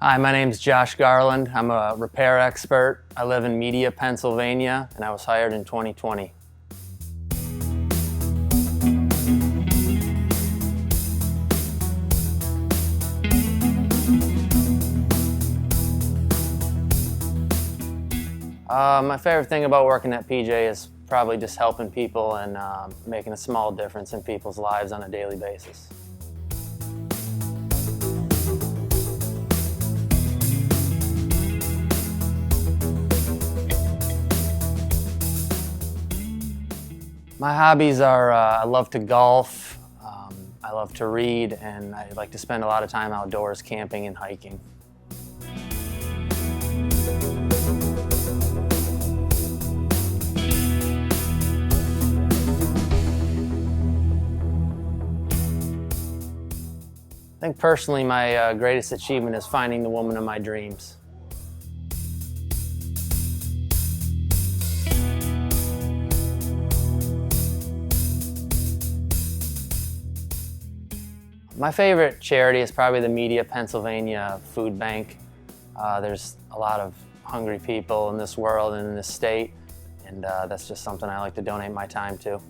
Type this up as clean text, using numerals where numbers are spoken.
Hi, my name's Josh Garland. I'm a repair expert. I live in Media, Pennsylvania, and I was hired in 2020. My favorite thing about working at PJ is probably just helping people and making a small difference in people's lives on a daily basis. My hobbies are I love to golf, I love to read, and I like to spend a lot of time outdoors camping and hiking. I think personally my greatest achievement is finding the woman of my dreams. My favorite charity is probably the Media, Pennsylvania food bank. There's a lot of hungry people in this world and in this state, and that's just something I like to donate my time to.